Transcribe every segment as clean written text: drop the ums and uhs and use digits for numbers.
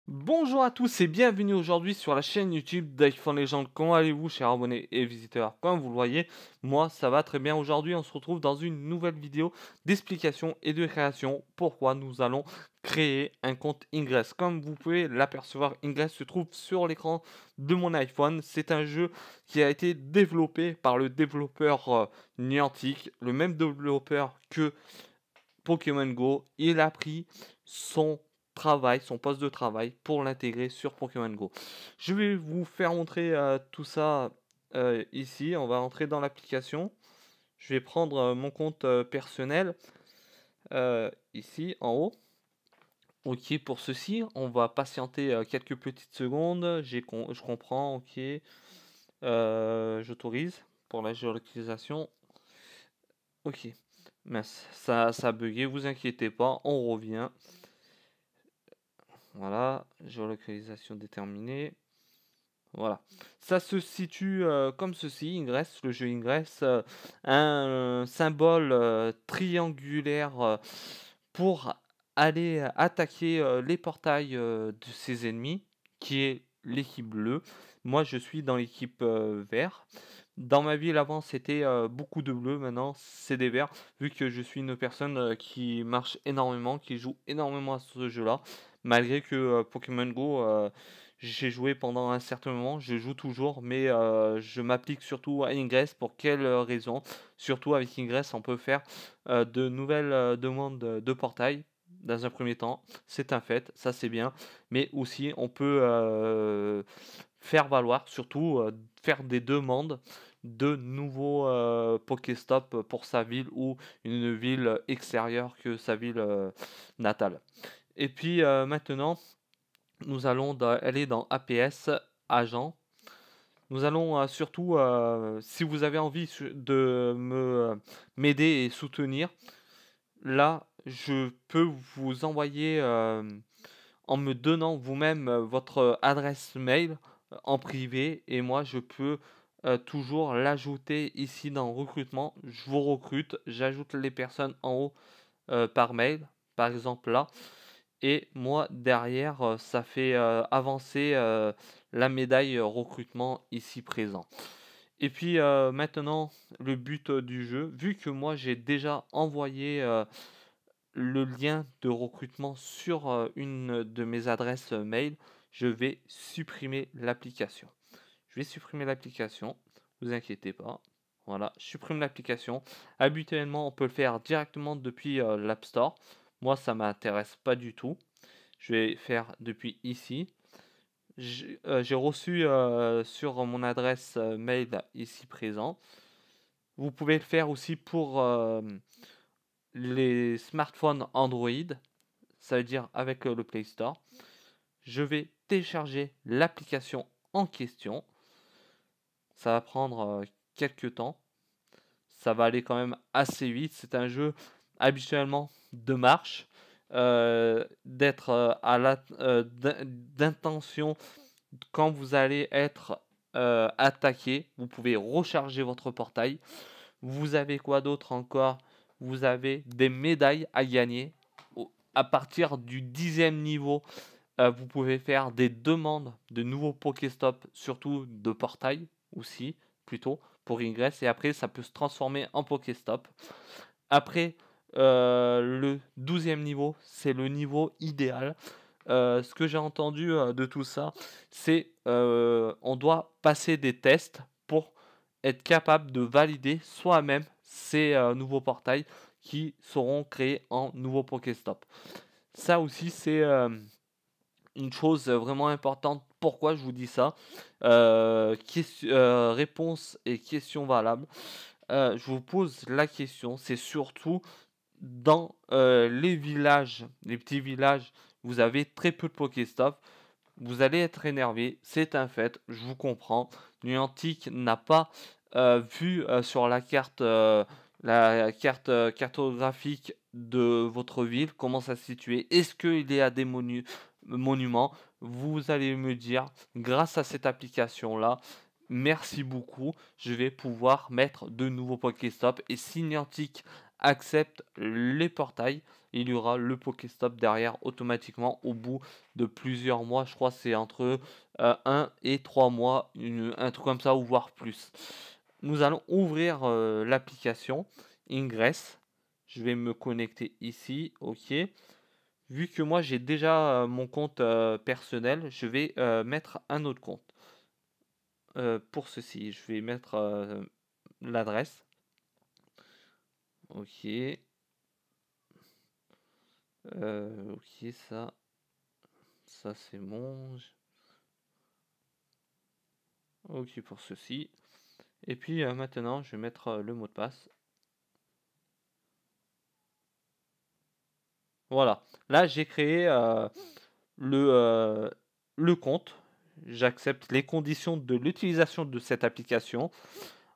Bonjour à tous et bienvenue aujourd'hui sur la chaîne YouTube d'iPhone Legend. Comment allez-vous, chers abonnés et visiteurs? Comme vous le voyez, moi ça va très bien. Aujourd'hui, on se retrouve dans une nouvelle vidéo d'explication et de création. Pourquoi nous allons créer un compte Ingress. Comme vous pouvez l'apercevoir, Ingress se trouve sur l'écran de mon iPhone. C'est un jeu qui a été développé par le développeur Niantic, le même développeur que Pokémon Go. Il a pris son travail, son poste de travail pour l'intégrer sur Pokémon Go. Je vais vous faire montrer tout ça ici. On va entrer dans l'application. Je vais prendre mon compte personnel ici en haut. Ok, pour ceci, on va patienter quelques petites secondes. Je comprends, ok. J'autorise pour la géolocalisation. Ok, mince, ça a bugué, vous inquiétez pas, on revient. Voilà, géolocalisation déterminée. Voilà. Ça se situe comme ceci, Ingress, le jeu Ingress, un symbole triangulaire pour aller attaquer les portails de ses ennemis, qui est l'équipe bleue. Moi, je suis dans l'équipe vert. Dans ma ville avant, c'était beaucoup de bleu, maintenant c'est des verts, vu que je suis une personne qui marche énormément, qui joue énormément à ce jeu-là, malgré que Pokémon Go, j'ai joué pendant un certain moment, je joue toujours, mais je m'applique surtout à Ingress. Pour quelle raison? Surtout avec Ingress, on peut faire de nouvelles demandes de portail. Dans un premier temps, c'est un fait, ça c'est bien, mais aussi on peut faire valoir, surtout faire des demandes de nouveaux Pokéstop pour sa ville ou une ville extérieure que sa ville natale. Et puis maintenant, nous allons aller dans APS, agent. Nous allons surtout, si vous avez envie de m'aider et soutenir, là, je peux vous envoyer en me donnant vous-même votre adresse mail en privé, et moi je peux toujours l'ajouter ici dans recrutement. Je vous recrute, j'ajoute les personnes en haut par mail, par exemple là, et moi derrière ça fait avancer la médaille recrutement ici présent. Et puis maintenant, le but du jeu, vu que moi j'ai déjà envoyé le lien de recrutement sur une de mes adresses mail, je vais supprimer l'application. Je vais supprimer l'application, vous inquiétez pas. Voilà, je supprime l'application. Habituellement, on peut le faire directement depuis l'App Store. Moi, ça m'intéresse pas du tout. Je vais faire depuis ici. J'ai reçu sur mon adresse mail ici présent. Vous pouvez le faire aussi pour les smartphones Android, ça veut dire avec le Play Store. Je vais télécharger l'application en question. Ça va prendre quelques temps. Ça va aller quand même assez vite. C'est un jeu habituellement de marche, d'être d'intention quand vous allez être attaqué. Vous pouvez recharger votre portail. Vous avez quoi d'autre encore? Vous avez des médailles à gagner. À partir du 10e niveau, vous pouvez faire des demandes de nouveaux Pokéstop, surtout de portail aussi, plutôt, pour Ingress. Et après, ça peut se transformer en Pokéstop. Après, le 12e niveau, c'est le niveau idéal. Ce que j'ai entendu de tout ça, c'est on doit passer des tests pour être capable de valider soi-même ces nouveaux portails qui seront créés en nouveau Pokéstop. Ça aussi, c'est une chose vraiment importante. Pourquoi je vous dis ça? Réponse et question valable. Je vous pose la question, c'est surtout dans les villages, les petits villages, vous avez très peu de Pokéstop. Vous allez être énervé, c'est un fait, je vous comprends. Niantic n'a pas vu sur la carte cartographique de votre ville comment ça se situait. Est-ce qu'il est à des monuments? Vous allez me dire, grâce à cette application-là, merci beaucoup, je vais pouvoir mettre de nouveaux Pokéstop. Et si Niantic accepte les portails, il y aura le Pokéstop derrière automatiquement au bout de plusieurs mois. Je crois que c'est entre 1 et 3 mois, un truc comme ça, ou voire plus. Nous allons ouvrir l'application Ingress. Je vais me connecter ici, ok. Vu que moi j'ai déjà mon compte personnel, je vais mettre un autre compte. Pour ceci, je vais mettre l'adresse. Ok. Ok, ça c'est bon. Ok pour ceci. Et puis maintenant, je vais mettre le mot de passe. Voilà. Là, j'ai créé le compte. J'accepte les conditions de l'utilisation de cette application.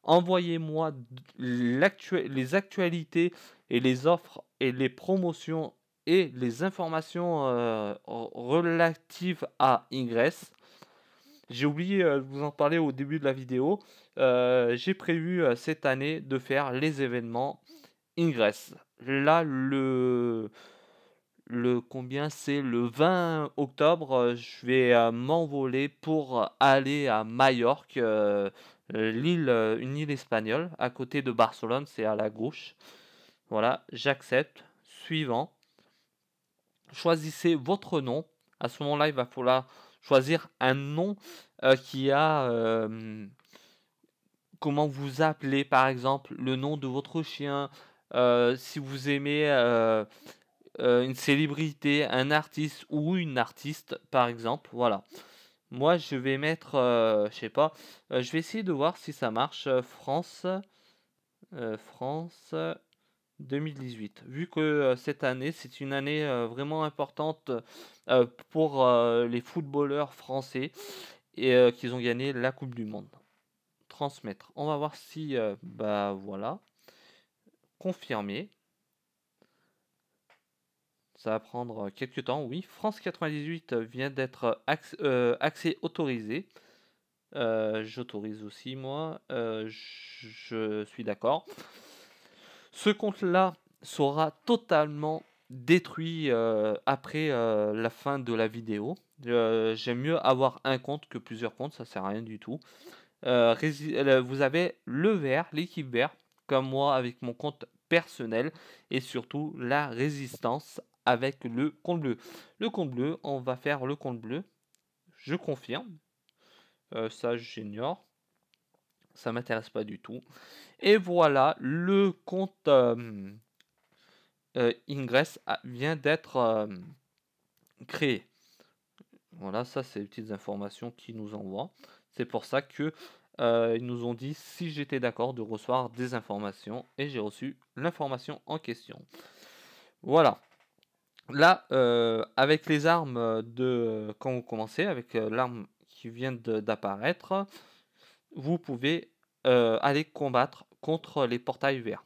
Envoyez-moi les actualités et les offres et les promotions et les informations relatives à Ingress. J'ai oublié de vous en parler au début de la vidéo. J'ai prévu cette année de faire les événements Ingress. Là, le combien c'est le 20 octobre, je vais m'envoler pour aller à Majorque, une île espagnole, à côté de Barcelone, c'est à la gauche. Voilà, j'accepte. Suivant. Choisissez votre nom. À ce moment-là, il va falloir choisir un nom qui a comment vous appelez, par exemple, le nom de votre chien. Si vous aimez une célébrité, un artiste ou une artiste, par exemple. Voilà. Moi, je vais mettre, je sais pas, je vais essayer de voir si ça marche. France 2018. Vu que cette année, c'est une année vraiment importante pour les footballeurs français et qu'ils ont gagné la Coupe du Monde. Transmettre. On va voir si, bah voilà, confirmer. Ça va prendre quelques temps, oui. France 98 vient d'être accès autorisé. J'autorise aussi, moi. Je suis d'accord. Ce compte-là sera totalement détruit après la fin de la vidéo. J'aime mieux avoir un compte que plusieurs comptes, ça sert à rien du tout. Vous avez le vert, l'équipe vert, comme moi avec mon compte personnel, et surtout la résistance avec le compte bleu. Le compte bleu, on va faire le compte bleu. Je confirme. Ça, j'ignore. Ça m'intéresse pas du tout. Et voilà, le compte Ingress vient d'être créé. Voilà, ça c'est les petites informations qu'ils nous envoient. C'est pour ça que ils nous ont dit si j'étais d'accord de recevoir des informations et j'ai reçu l'information en question. Voilà. Là, avec les armes de quand vous commencez, avec l'arme qui vient d'apparaître, vous pouvez aller combattre contre les portails verts.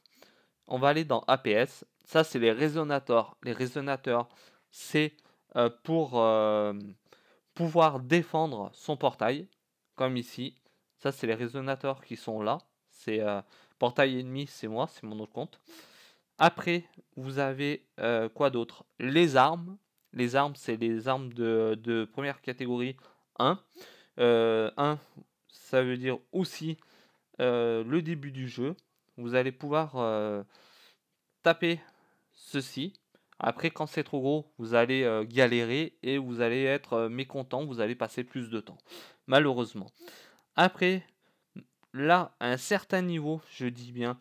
On va aller dans APS. Ça, c'est les résonateurs. Les résonateurs, c'est pour pouvoir défendre son portail, comme ici. Ça, c'est les résonateurs qui sont là. C'est portail ennemi, c'est moi, c'est mon autre compte. Après, vous avez quoi d'autre? Les armes. Les armes, c'est les armes de première catégorie 1. 1, ça veut dire aussi le début du jeu. Vous allez pouvoir taper ceci. Après, quand c'est trop gros, vous allez galérer et vous allez être mécontent, vous allez passer plus de temps, malheureusement. Après, là, à un certain niveau, je dis bien,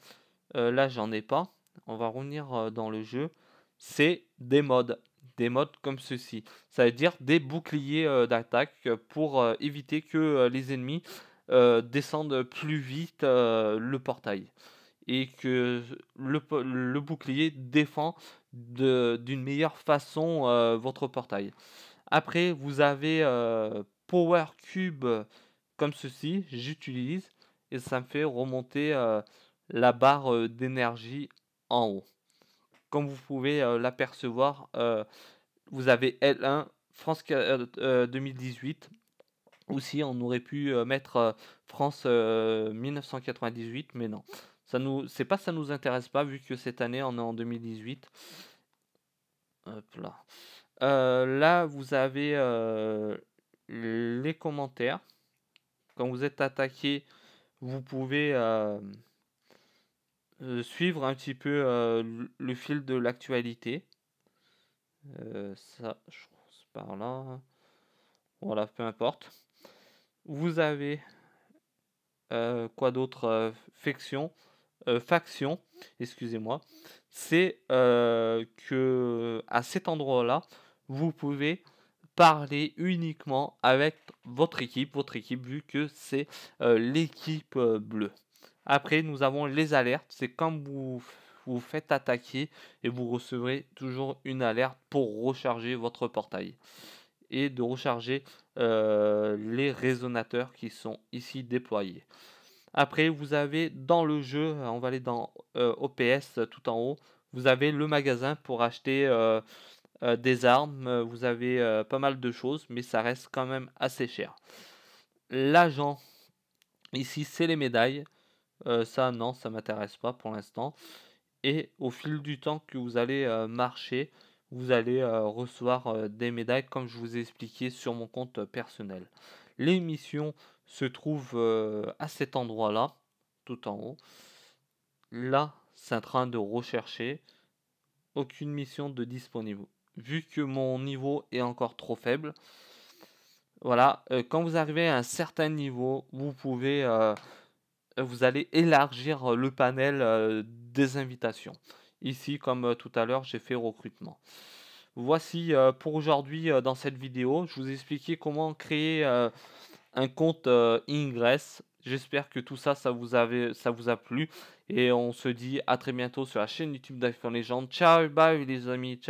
là, j'en ai pas. On va revenir dans le jeu. C'est des modes. Des modes comme ceci. Ça veut dire des boucliers d'attaque pour éviter que les ennemis descendent plus vite le portail et que le bouclier défend d'une meilleure façon votre portail. Après, vous avez Power Cube comme ceci, j'utilise et ça me fait remonter la barre d'énergie en haut. Comme vous pouvez l'apercevoir, vous avez L1 France 2018. Aussi, on aurait pu mettre France 1998, mais non. C'est pas ça nous intéresse pas vu que cette année on est en 2018. Hop là. Là, vous avez les commentaires. Quand vous êtes attaqué, vous pouvez suivre un petit peu le fil de l'actualité. Ça, je pense par là. Voilà, peu importe. Vous avez quoi d'autre faction, excusez-moi. C'est que à cet endroit-là, vous pouvez parler uniquement avec votre équipe vu que c'est l'équipe bleue. Après, nous avons les alertes. C'est quand vous faites attaquer et vous recevrez toujours une alerte pour recharger votre portail et de recharger les résonateurs qui sont ici déployés. Après, vous avez dans le jeu, on va aller dans OPS tout en haut, vous avez le magasin pour acheter des armes, vous avez pas mal de choses, mais ça reste quand même assez cher. L'agent, ici, c'est les médailles. Ça, non, ça m'intéresse pas pour l'instant. Et au fil du temps que vous allez marcher, vous allez recevoir des médailles comme je vous ai expliqué sur mon compte personnel. Les missions se trouvent à cet endroit-là, tout en haut. Là, c'est en train de rechercher. Aucune mission de disponible. Vu que mon niveau est encore trop faible, voilà, quand vous arrivez à un certain niveau, vous allez élargir le panel des invitations. Ici, comme tout à l'heure, j'ai fait recrutement. Voici pour aujourd'hui dans cette vidéo, je vous ai expliqué comment créer un compte Ingress. J'espère que tout ça, ça vous a plu. Et on se dit à très bientôt sur la chaîne YouTube d'Iphone Legends. Ciao, bye les amis. Ciao.